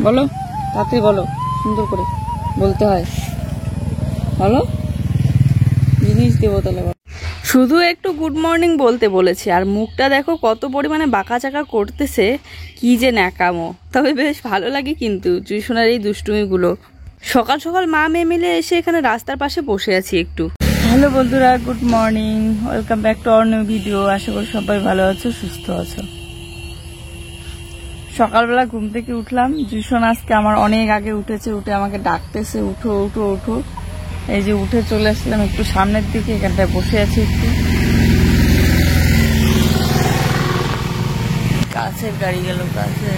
বলো, তাড়াতাড়ি বলো, সুন্দর করে বলতে হয়। বলো, জিনিস দেবো তাহলে। শুধু একটু গুড মর্নিং বলতে বলেছি, আর মুখটা দেখো কত পরিমাণে বাঁকাচাকা করতেছে, কি যে ন্যাকামো। তবে বেশ ভালো লাগে কিন্তু জুইসোনার এই দুষ্টুমিগুলো। সকাল সকাল মা মেয়ে মিলে এসে এখানে রাস্তার পাশে বসে আছি একটু। হ্যালো বন্ধুরা, good morning, welcome back to our new video. আশা করি সবাই ভালো আছো, সুস্থ আছো। সকালবেলা ঘুম থেকে উঠলাম, জুইসোনা আজকে আমার অনেক আগে উঠেছে, উঠে আমাকে ডাকতেছে উঠো উঠো উঠো। এই যে উঠে চলে আসলাম একটু সামনের দিকে, এখানটায় বসে আছি একটু। কাছের গাড়ি গেল, কাছে।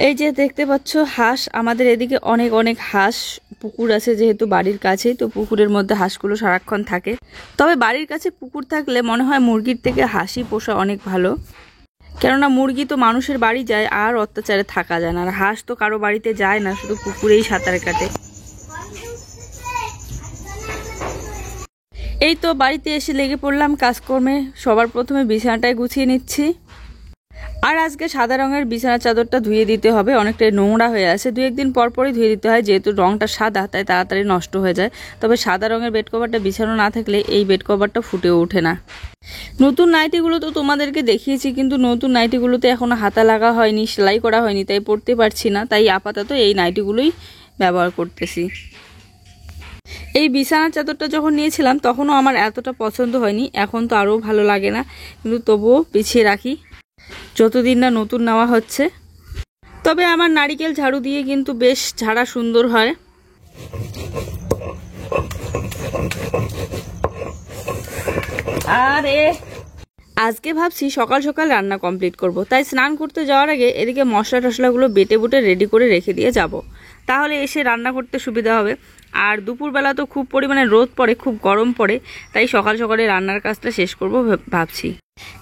এই যে দেখতে পাচ্ছ হাঁস, আমাদের এদিকে অনেক অনেক হাঁস। পুকুর আছে যেহেতু বাড়ির কাছেই, তো পুকুরের মধ্যে হাঁসগুলো সারাক্ষণ থাকে। তবে বাড়ির কাছে পুকুর থাকলে মনে হয় মুরগির থেকে হাঁসই পোষা অনেক ভালো, কেননা মুরগি তো মানুষের বাড়ি যায় আর অত্যাচারে থাকা যায় না, আর হাঁস তো কারো বাড়িতে যায় না, শুধু পুকুরেই সাঁতার কাটে। এই তো বাড়িতে এসে লেগে পড়লাম কাজকর্মে। সবার প্রথমে বিছানাটায় গুছিয়ে নিচ্ছি। আর আজকে সাদা রঙের বিছানার চাদরটা ধুয়ে দিতে হবে, অনেকটাই নোংরা হয়ে আছে। দু একদিন পর পরই ধুয়ে দিতে হয়, যেহেতু রঙটা সাদা তাই তাড়াতাড়ি নষ্ট হয়ে যায়। তবে সাদা রঙের বেড কভারটা বিছানো না থাকলে এই বেড কভারটা ফুটেও ওঠে না। নতুন নাইটিগুলো তো তোমাদেরকে দেখিয়েছি, কিন্তু নতুন নাইটিগুলোতে এখনো হাতা লাগা হয়নি, সেলাই করা হয়নি, তাই পরতে পারছি না। তাই আপাতত এই নাইটিগুলোই ব্যবহার করতেছি। এই বিছানার চাদরটা যখন নিয়েছিলাম তখনও আমার এতটা পছন্দ হয়নি, এখন তো আরও ভালো লাগে না, কিন্তু তবুও পিছিয়ে রাখি যতদিন না নতুন নেওয়া হচ্ছে। তবে আমার নারিকেল ঝাড়ু দিয়ে কিন্তু বেশ ঝাড়া সুন্দর হয়। আরে আজকে ভাবছি সকাল সকাল রান্না কমপ্লিট করব, তাই স্নান করতে যাওয়ার আগে এদিকে মশলা টশলাগুলো বেটে বুটে রেডি করে রেখে দিয়ে যাব, তাহলে এসে রান্না করতে সুবিধা হবে। আর দুপুরবেলা তো খুব পরিমাণে রোদ পড়ে, খুব গরম পড়ে, তাই সকাল সকালে রান্নার কাজটা শেষ করব ভাবছি।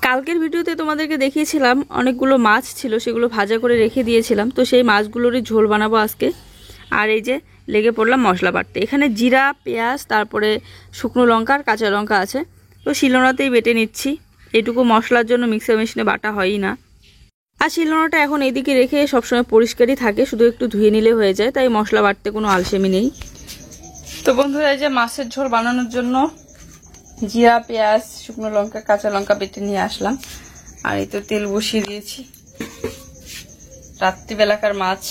কালকের ভিডিওতে তোমাদেরকে দেখিয়েছিলাম অনেকগুলো মাছ ছিল, সেগুলো ভাজা করে রেখে দিয়েছিলাম, তো সেই মাছগুলোরই ঝোল বানাবো আজকে। আর এই যে লেগে পড়লাম মশলা বাটতে। এখানে জিরা, পেঁয়াজ, তারপরে শুকনো লঙ্কা আর কাঁচা লঙ্কা আছে, তো শিলনোড়াতেই বেটে নিচ্ছি। এটুকু মশলার জন্য মিক্সার মেশিনে বাটা হয়ই না। আর শিলনোড়াটা এখন এইদিকে রেখে সবসময় পরিষ্কারই থাকে, শুধু একটু ধুয়ে নিলে হয়ে যায়, তাই মশলা বাটতে কোনো আলসেমি নেই। তো বন্ধুরা, এই যে মাছের ঝোল বানানোর জন্য জিরা, পেঁয়াজ, শুকনো লঙ্কা, কাঁচা লঙ্কা বেটে নিয়ে আসলাম। আর এই তো তেল বসিয়ে দিয়েছি। রাত্রিবেলাকার মাছ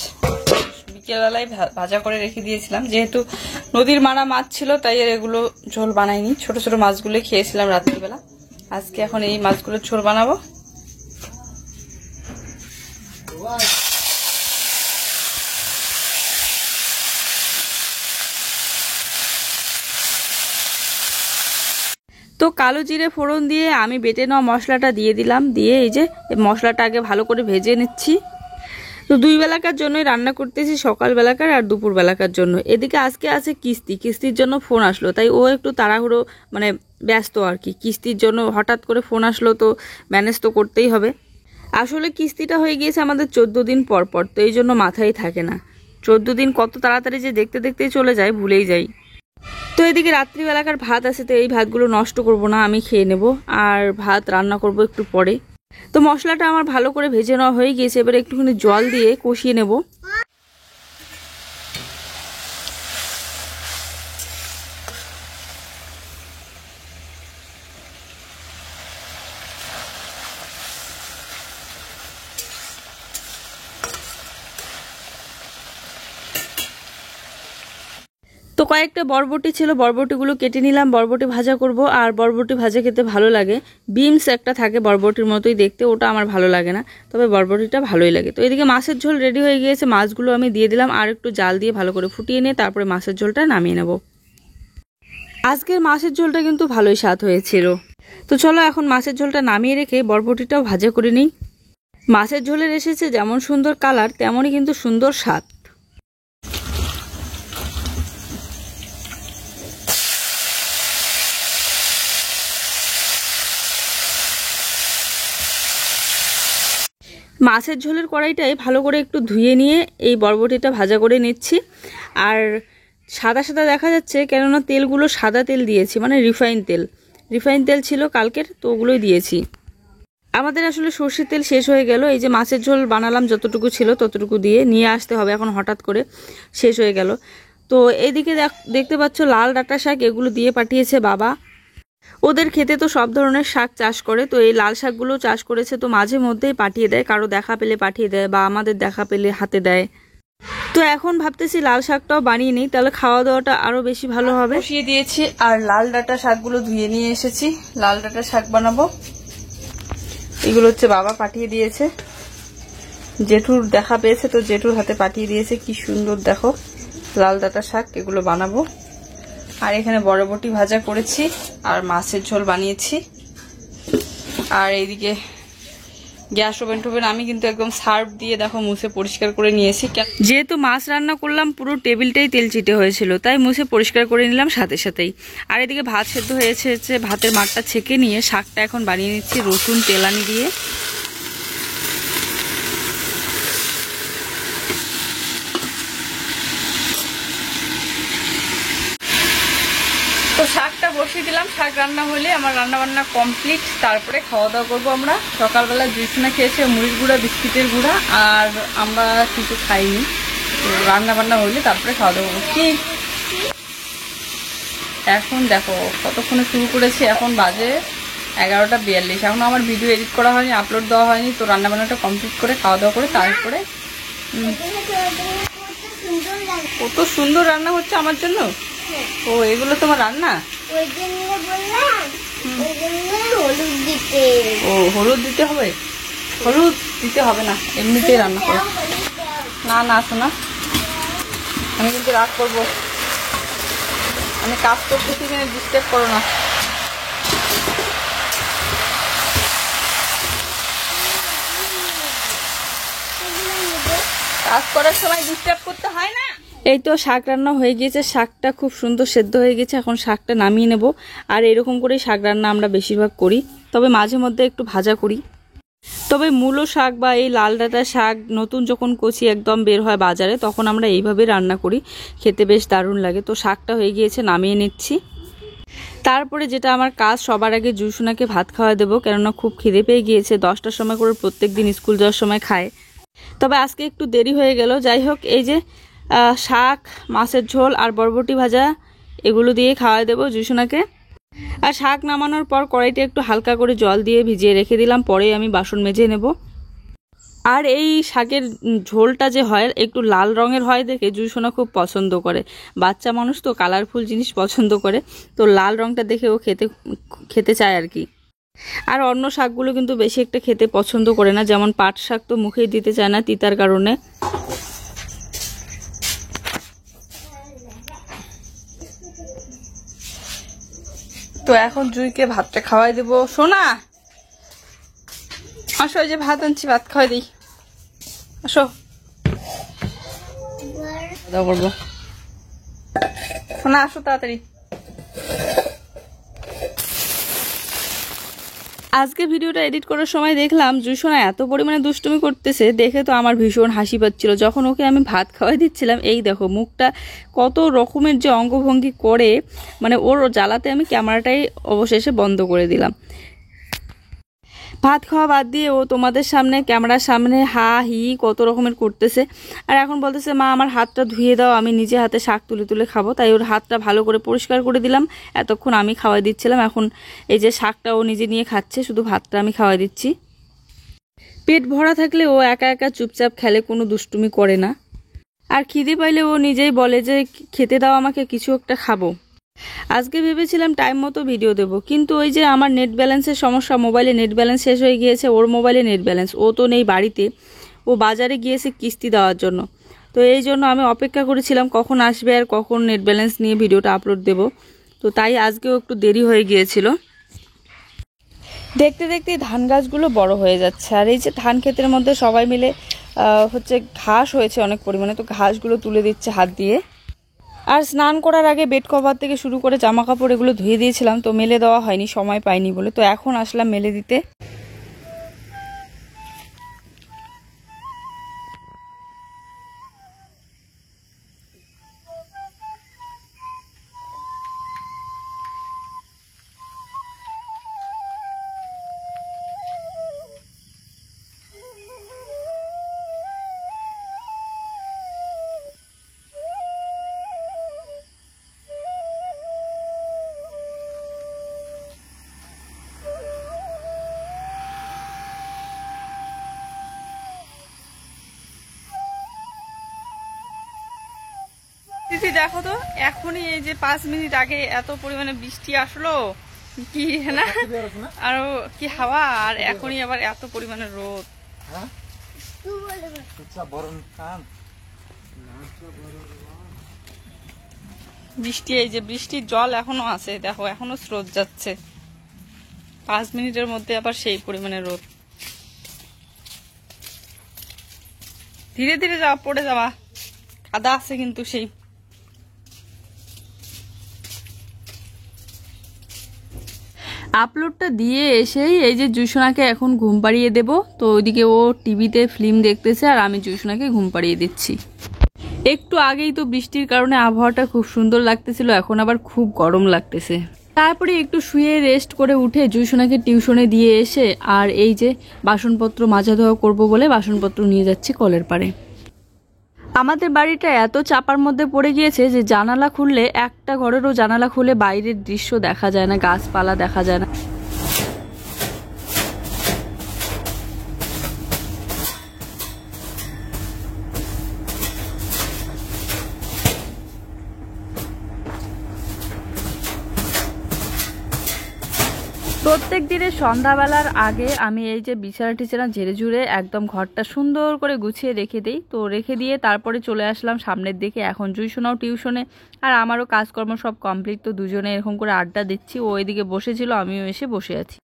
বিকেলবেলায় ভাজা করে রেখে দিয়েছিলাম, যেহেতু নদীর মারা মাছ ছিল তাই আর এগুলো ঝোল বানাইনি, ছোট ছোট মাছগুলো খেয়েছিলাম রাত্রিবেলা। আজকে এখন এই মাছগুলো ঝোল বানাবো। তো কালো জিরে ফোড়ন দিয়ে আমি বেটে নেওয়া মশলাটা দিয়ে দিলাম, দিয়ে এই যে মশলাটা আগে ভালো করে ভেজে নিচ্ছি। তো দুই বেলাকার জন্যই রান্না করতেছি, সকাল বেলাকার আর দুপুর বেলাকার জন্য। এদিকে আজকে আছে কিস্তির জন্য ফোন আসলো, তাই ও একটু তাড়াহুড়ো মানে ব্যস্ত আর কি। কিস্তির জন্য হঠাৎ করে ফোন আসলো, তো ম্যানেজ তো করতেই হবে। আসলে কিস্তিটা হয়ে গিয়েছে আমাদের 14 দিন পর পর, তো এই জন্য মাথায় থাকে না 14 দিন কত তাড়াতাড়ি যে দেখতে দেখতেই চলে যায়, ভুলেই যাই। তো এদিকে রাত্রিবেলাকার ভাত আছে, তো এই ভাতগুলো নষ্ট করব না, আমি খেয়ে নেব। আর ভাত রান্না করব একটু পরে। তো মশলাটা আমার ভালো করে ভেজে নেওয়া হয়ে গিয়েছে, এবারে একটুখানি জল দিয়ে কষিয়ে নেব। তো কয়েকটা বরবটি ছিল, বরবটিগুলো কেটে নিলাম, বরবটি ভাজা করব। আর বরবটি ভাজা খেতে ভালো লাগে। বিনস একটা থাকে বরবটির মতোই দেখতে, ওটা আমার ভালো লাগে না, তবে বরবটিটা ভালোই লাগে। তো এদিকে মাছের ঝোল রেডি হয়ে গিয়েছে, মাছগুলো আমি দিয়ে দিলাম, আর একটু জাল দিয়ে ভালো করে ফুটিয়ে নিয়ে তারপরে মাছের ঝোলটা নামিয়ে নেব। আজকের মাছের ঝোলটা কিন্তু ভালোই স্বাদ হয়েছিল। তো চলো এখন মাছের ঝোলটা নামিয়ে রেখে বরবটিটাও ভাজা করে নিই। মাছের ঝোলের এসেছে যেমন সুন্দর কালার, তেমনই কিন্তু সুন্দর স্বাদ। মাছের ঝোলের কড়াইটাই ভালো করে একটু ধুয়ে নিয়ে এই বরবটিটা ভাজা করে নিচ্ছি। আর সাদা সাদা দেখা যাচ্ছে, কেননা তেলগুলো সাদা তেল দিয়েছি, মানে রিফাইন তেল ছিল কালকের, তো ওগুলোই দিয়েছি। আমাদের আসলে সর্ষের তেল শেষ হয়ে গেল। এই যে মাছের ঝোল বানালাম, যতটুকু ছিল ততটুকু দিয়ে নিয়ে আসতে হবে, এখন হঠাৎ করে শেষ হয়ে গেল। তো এইদিকে দেখতে পাচ্ছ লাল ডাঁটা শাক, এগুলো দিয়ে পাঠিয়েছে বাবা। ওদের খেতে তো সব ধরনের শাক চাষ করে, তো এই লাল শাকগুলো চাষ করেছে, তো মাঝে মধ্যেই পাঠিয়ে দেয়, কারো দেখা পেলে পাঠিয়ে দেয় বা আমাদের দেখা পেলে হাতে দেয়। তো এখন ভাবতেছি লাল শাকটাও বানিয়ে নিই, তাহলে খাওয়া দাওয়াটা আরো বেশি ভালো হবে। বসিয়ে দিয়েছি আর লাল ডাঁটা শাকগুলো ধুয়ে নিয়ে এসেছি, লাল ডাঁটা শাক বানাবো। এগুলো হচ্ছে বাবা পাঠিয়ে দিয়েছে, জেঠুর দেখা পেয়েছে তো জেঠুর হাতে পাঠিয়ে দিয়েছে। কি সুন্দর দেখো লাল ডাঁটা শাক, এগুলো বানাবো। আর এখানে বরবটি ভাজা করেছি আর মাছের ঝোল বানিয়েছি। আর এইদিকে গ্যাস ওভেন টোভেন আমি কিন্তু একদম সার্ফ দিয়ে দেখো মুছে পরিষ্কার করে নিয়েছি। যেহেতু মাছ রান্না করলাম পুরো টেবিলটাই তেল চিটে হয়েছিল, তাই মুছে পরিষ্কার করে নিলাম সাথে সাথেই। আর এদিকে ভাত সেদ্ধ হয়েছে, ভাতের মাঠটা ছেঁকে নিয়ে শাকটা এখন বানিয়ে নিচ্ছি রসুন তেলানি দিয়ে। তো শাকটা বসিয়ে দিলাম, শাক রান্না হলে আমার রান্না বান্না কমপ্লিট। তারপরে খাওয়া দাওয়া করবো আমরা। সকালবেলা জুসনা খেয়েছে মুড়ির গুঁড়া, বিস্কিটের গুঁড়া, আর আমরা কিছু খাইনি। তো রান্না বান্না হলে তারপরে খাওয়া দাওয়া করবো। কি এখন দেখো কতক্ষণে শুরু করেছি, এখন বাজে 11টা 42। এখন আমার ভিডিও এডিট করা হয়নি, আপলোড দেওয়া হয়নি। তো রান্না বান্নাটা কমপ্লিট করে খাওয়া দাওয়া করে তারপরে কত সুন্দর রান্না হচ্ছে আমার জন্য। ও এগুলো তোমার রান্না? ও হলুদ দিতে হবে? হলুদ দিতে হবে না, এমনিতেই রান্না করো। না না শোনা, আমি কিন্তু রাগ করবো। আমি কাজ করতেছি, কিনে ডিস্টার্ব করো না। কাজ করার সময় ডিস্টার্ব করতে হয় না। এই তো শাক রান্না হয়ে গিয়েছে, শাকটা খুব সুন্দর সেদ্ধ হয়ে গেছে। এখন শাকটা নামিয়ে নেব। আর এরকম করেই শাক রান্না আমরা বেশিরভাগ করি, তবে মাঝে মধ্যে একটু ভাজা করি। তবে মূলো শাক বা এই লাল ডাঁটা শাক নতুন যখন কচি একদম বের হয় বাজারে, তখন আমরা এইভাবে রান্না করি, খেতে বেশ দারুণ লাগে। তো শাকটা হয়ে গিয়েছে, নামিয়ে নিচ্ছি। তারপরে যেটা আমার কাজ, সবার আগে জুসুনাকে ভাত খাওয়া দেবো, কেননা খুব খিদে পেয়ে গিয়েছে। 10টার সময় করে প্রত্যেক দিন স্কুল যাওয়ার সময় খায়, তবে আজকে একটু দেরি হয়ে গেল। যাই হোক, এই যে শাক, মাছের ঝোল আর বরবটি ভাজা, এগুলো দিয়ে খাওয়া দেবো জুসুনাকে। আর শাক নামানোর পর কড়াইতে একটু হালকা করে জল দিয়ে ভিজিয়ে রেখে দিলাম, পরে আমি বাসন মেজে নেব। আর এই শাকের ঝোলটা যে হয় একটু লাল রঙের হয় দেখে জুসোনা খুব পছন্দ করে। বাচ্চা মানুষ তো কালারফুল জিনিস পছন্দ করে, তো লাল রঙটা দেখে ও খেতে চায় আর কি। আর অন্য শাকগুলো কিন্তু বেশি একটা খেতে পছন্দ করে না, যেমন পাট শাক তো মুখেই দিতে চায় না তিতার কারণে। তো এখন জুইকে ভাতটা খাওয়াই দেবো। সোনা আসো, এই যে ভাত আনছি, ভাত খাওয়াই দিই, আসো দাও করবো। সোনা আসো তাড়াতাড়ি। আজকে ভিডিওটা এডিট করার সময় দেখলাম জুসোনা এত পরিমাণে দুষ্টুমি করতেছে, দেখে তো আমার ভীষণ হাসি পাচ্ছিল। যখন ওকে আমি ভাত খাওয়াই দিচ্ছিলাম, এই দেখো মুখটা কত রকমের যে অঙ্গভঙ্গি করে, মানে ওর জ্বালাতে আমি ক্যামেরাটাই অবশেষে বন্ধ করে দিলাম। ভাত খাওয়া বাদ দিয়ে ও তোমাদের সামনে ক্যামেরার সামনে হা হি কত রকমের করতেছে। আর এখন বলতেছে মা আমার হাতটা ধুয়ে দাও, আমি নিজে হাতে শাক তুলে তুলে খাবো। তাই ওর হাতটা ভালো করে পরিষ্কার করে দিলাম। এতক্ষণ আমি খাওয়াই দিচ্ছিলাম, এখন এই যে শাকটা ও নিজে নিয়ে খাচ্ছে, শুধু ভাতটা আমি খাওয়াই দিচ্ছি। পেট ভরা থাকলে ও একা একা চুপচাপ খেলে, কোনো দুষ্টুমি করে না। আর খিদে পাইলে ও নিজেই বলে যে খেতে দাও আমাকে, কিছু একটা খাবো। আজকে ভেবেছিলাম টাইম মতো ভিডিও দেব, কিন্তু ওই যে আমার নেট ব্যালেন্সের সমস্যা, মোবাইলে নেট ব্যালেন্স শেষ হয়ে গিয়েছে। ওর মোবাইলে নেট ব্যালেন্স, ও তো নেই বাড়িতে, ও বাজারে গিয়েছে কিস্তি দেওয়ার জন্য। তো এই জন্য আমি অপেক্ষা করেছিলাম কখন আসবে আর কখন নেট ব্যালেন্স নিয়ে ভিডিওটা আপলোড দেব। তো তাই আজকেও একটু দেরি হয়ে গিয়েছিল। দেখতে দেখতে ধান গাছগুলো বড় হয়ে যাচ্ছে। আর এই যে ধান ক্ষেতের মধ্যে সবাই মিলে হচ্ছে ঘাস হয়েছে অনেক পরিমাণে, তো ঘাসগুলো তুলে দিচ্ছে হাত দিয়ে। আর স্নান করার আগে বেড কভার থেকে শুরু করে জামা কাপড় এগুলো ধুয়ে দিয়েছিলাম, তো মেলে দেওয়া হয়নি, সময় পাইনি বলে। তো এখন আসলাম মেলে দিতে। দিদি দেখো তো, এখনই এই যে 5 মিনিট আগে এত পরিমাণে বৃষ্টি আসলো, কি না আরো কি হাওয়া, আর এখনই আবার এত পরিমাণে রোদ। বৃষ্টি, এই যে বৃষ্টির জল এখনো আছে, দেখো এখনো স্রোত যাচ্ছে। 5 মিনিটের মধ্যে আবার সেই পরিমাণে রোদ। ধীরে ধীরে যাওয়া, পড়ে যাওয়া, কাদা আছে কিন্তু সেই। আপলোডটা দিয়ে এসেই এই যে জুসোনাকে এখন ঘুম পাড়িয়ে দেব। তো ওইদিকে ও টিভিতে ফিল্ম দেখতেছে আর আমি জুসোনাকে ঘুম পাড়িয়ে দিচ্ছি। একটু আগেই তো বৃষ্টির কারণে আবহাওয়াটা খুব সুন্দর লাগতেছিল, এখন আবার খুব গরম লাগতেছে। তারপরে একটু শুয়ে রেস্ট করে উঠে জুসোনাকে টিউশনে দিয়ে এসে আর এই যে বাসনপত্র মাজা ধোয়া করবো বলে বাসনপত্র নিয়ে যাচ্ছি কলের পাড়ে। আমাদের বাড়িটা এত চাপার মধ্যে পড়ে গিয়েছে যে জানালা খুললে, একটা ঘরেরও জানালা খুলে বাইরের দৃশ্য দেখা যায় না, গাছপালা দেখা যায় না। প্রত্যেক দিনের সন্ধ্যাবেলার আগে আমি এই যে বিছানা টিছানা ঝেড়ে ঝুড়ে একদম ঘরটা সুন্দর করে গুছিয়ে রেখে দিই। তো রেখে দিয়ে তারপরে চলে আসলাম সামনের দিকে। এখন জুইসোনাও টিউশনে আর আমারও কাজকর্ম সব কমপ্লিট। তো দুজনে এরকম করে আড্ডা দিচ্ছি। ও এদিকে বসেছিল, আমিও এসে বসে আছি।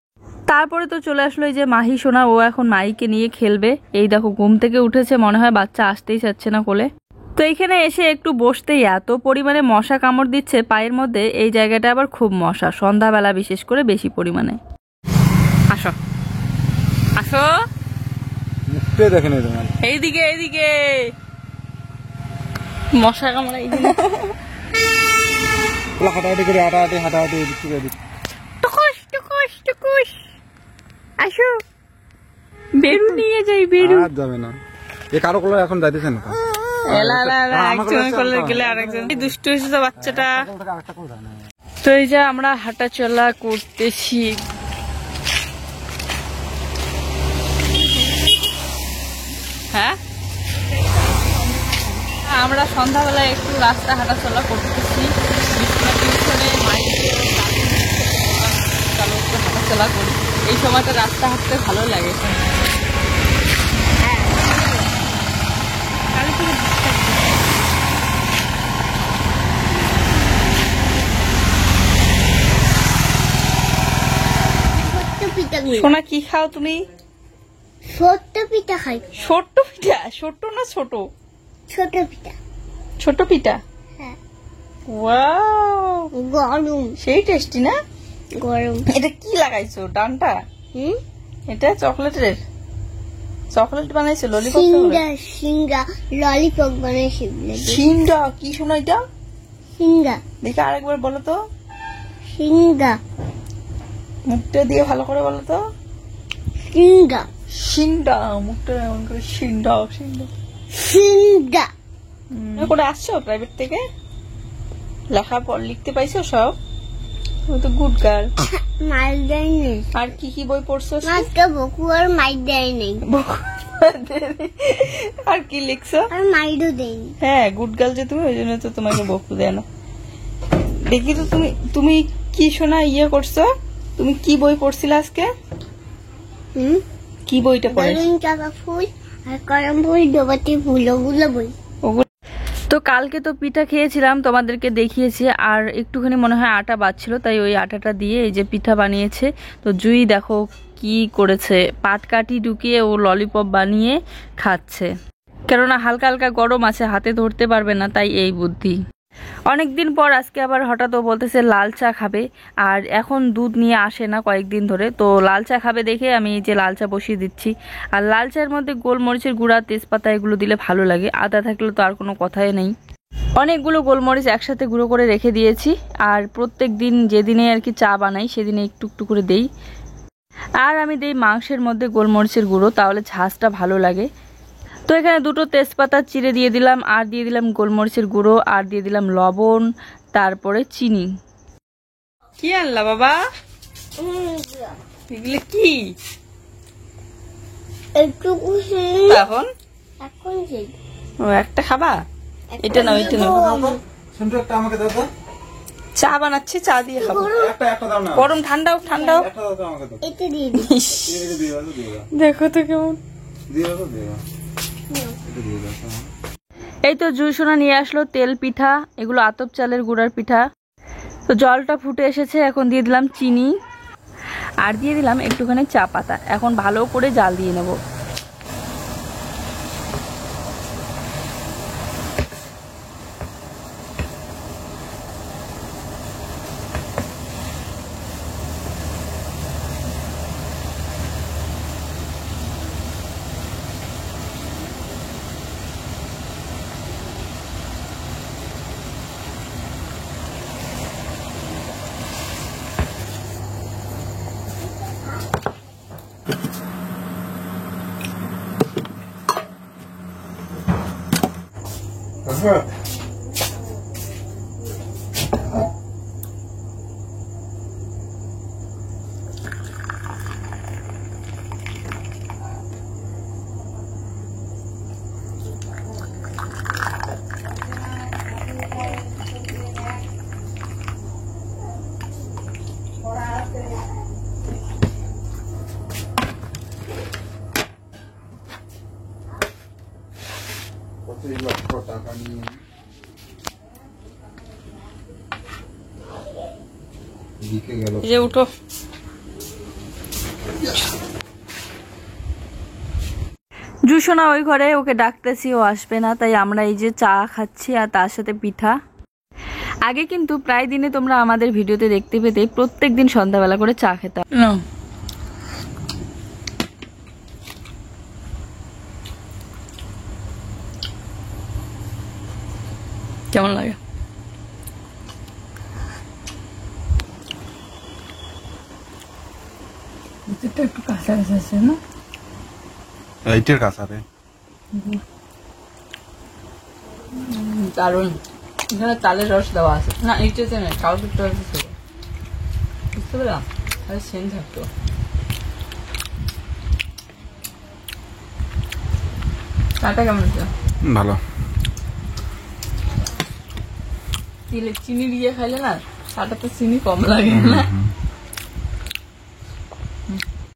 তারপরে তো চলে আসলো এই যে মাহি সোনা, ও এখন মাইকে নিয়ে খেলবে। এই দেখো ঘুম থেকে উঠেছে, মনে হয় বাচ্চা আসতেই চাচ্ছে না কোলে। তো এখানে এসে একটু বসতেই এত পরিমাণে মশা কামড় দিচ্ছে পায়ের মধ্যে। এই জায়গাটা আবার খুব মশা, সন্ধ্যাবেলা বিশেষ করে বেশি পরিমাণে। আসো আসো, দেখেন এইদিকে এইদিকে মশা কামড়াই। হাঁটাহাঁটি করে হাঁটাহাঁটি টুকুস টুকুস টুকুস, আসো বেরু নিয়ে যাই। বেরু যাবে না, এ কারো কলে এখন যাইতেছে না। দুষ্টু হয়েছে বাচ্চাটা। তো এই যে আমরা হাঁটা চলা করতেছি। হ্যাঁ, আমরা সন্ধ্যাবেলায় একটু রাস্তা হাঁটা চলা করতেছি। হাঁটা চলা করি, এই সময়টা রাস্তা হাঁটতে ভালো লাগে। সোনা কি খাও তুমি? ছোট্ট পিঠা খাই। ছোট্ট পিঠা? ছোট্ট না ছোট? ছোট পিঠা। ছোট পিঠা? হ্যাঁ। ওয়াও, গরম, সেই টেস্টি না? গরম। এটা কি লাগাইছো ডানটা? এটা চকলেটের, চকলেট বানাইছো? ললিপপ? সিঙ্গা ললিপপ বানাইছি। সিঙ্গা কি শোনা এটা? সিঙ্গা দেখে আরেকবার বলো তো। সিঙ্গা, মুখটা দিয়ে ভালো করে বলো তো। সিঙ্গা সিঙ্গা, মুখটা এমন করে সিঙ্গা সিঙ্গা সিঙ্গা করে আসছো প্রাইভেট থেকে? লেখাপড়া লিখতে পাইছো সব? তুমি তো গুড গার্ল। মার দেয় নেই। আর কি কি বই পড়ছো? আজকে বকু আর মার দেয় নেই। আর কি লিখছো? আর মাইরও দেয়নি। হ্যাঁ, গুড গার্ল যে তুমি, ওই জন্য তো তোমাকে বকু দেয় না। দেখি তো তুমি কি শোনা ইয়ে করছো? তুমি কি বই পড়ছিলে আজকে? কি বইটা পড়েছো? চাপা ফুল আর করম ফুল, ডোবাটি ফুল, ওগুলো বই। তো কালকে তো পিঠা খেয়েছিলাম, তোমাদেরকে দেখিয়েছি। আর একটুখানি মনে হয় আটা বাচ্ছিল, তাই ওই আটাটা দিয়ে এই যে পিঠা বানিয়েছে। তো জুই দেখো কি করেছে, পাটকাঠি ঢুকিয়ে ও ললিপপ বানিয়ে খাচ্ছে। কেননা হালকা হালকা গরম আছে, হাতে ধরতে পারবে না, তাই এই বুদ্ধি। অনেকদিন পর আজকে আবার হঠাৎ ও বলতেছে লাল চা খাবে। আর এখন দুধ নিয়ে আসে না কয়েকদিন ধরে, তো লাল চা খাবে দেখে আমি এই যে লাল চা বসিয়ে দিচ্ছি। আর লাল চায়ের মধ্যে গোলমরিচের গুঁড়া, তেজপাতা এগুলো দিলে ভালো লাগে, আদা থাকলে তো আর কোনো কথাই নেই। অনেকগুলো গোলমরিচ একসাথে গুঁড়ো করে রেখে দিয়েছি। আর প্রত্যেক দিন যেদিনে আর কি চা বানাই সেদিনে একটু একটু করে দেই। আর আমি দেই মাংসের মধ্যে গোলমরিচের গুঁড়ো, তাহলে ঝাঁজটা ভালো লাগে। তো এখানে দুটো তেজপাতা চিড়ে দিয়ে দিলাম, আর দিয়ে দিলাম গোলমরিচের গুঁড়ো, আর দিয়ে দিলাম লবণ, তারপরে চিনি। কি আনলা বাবা? এগুলো কি? এখন এখন ও একটা খাবা? এটা নাও, এটা নাও। শুনছো একটা আমাকে দাও তো। চা বানাচ্ছি, চা দিয়ে খাবো। একটা দাও না। গরম ঠান্ডাও ঠান্ডাও। একটা দাও তো আমাকে দাও। এটা দিয়ে দিই। ইস, এটা দিয়ে দাও, দিয়ে দাও। দেখো তো কেমন। দিয়ে দাও, দিয়ে দাও। এটা দিয়ে দাও। এই তো জুসোনা নিয়ে আসলো তেল পিঠা, এগুলো আতপ চালের গুঁড়ার পিঠা। তো জলটা ফুটে এসেছে, এখন দিয়ে দিলাম চিনি আর দিয়ে দিলাম একটুখানি চা পাতা। এখন ভালো করে জাল দিয়ে নেব। কতই লক্ষ টাকা নিয়ে দিকে গেল। এই যে উঠো। জুসোনা ওই ঘরে, ওকে ডাকতেছি, ও আসবে না, তাই আমরা এই যে চা খাচ্ছি আর তার সাথে পিঠা। আগে কিন্তু প্রায় দিনে তোমরা আমাদের ভিডিওতে দেখতে পেতে প্রত্যেক দিন সন্ধ্যাবেলা করে চা খেতাম। কেমন লাগে? একটু কাঁচা কাঁচা আছে না? এইটার কাছে রে দারুন। এখানে চালের রস দেওয়া আছে না, এইটাতে না, চাল করতে হবে। বুঝতে পেলাম, আরে সেন থাকতো। চাটা কেমন আছে? ভালো। চিনি দিয়ে খাইলে না চাটা তো চিনি কম লাগে না।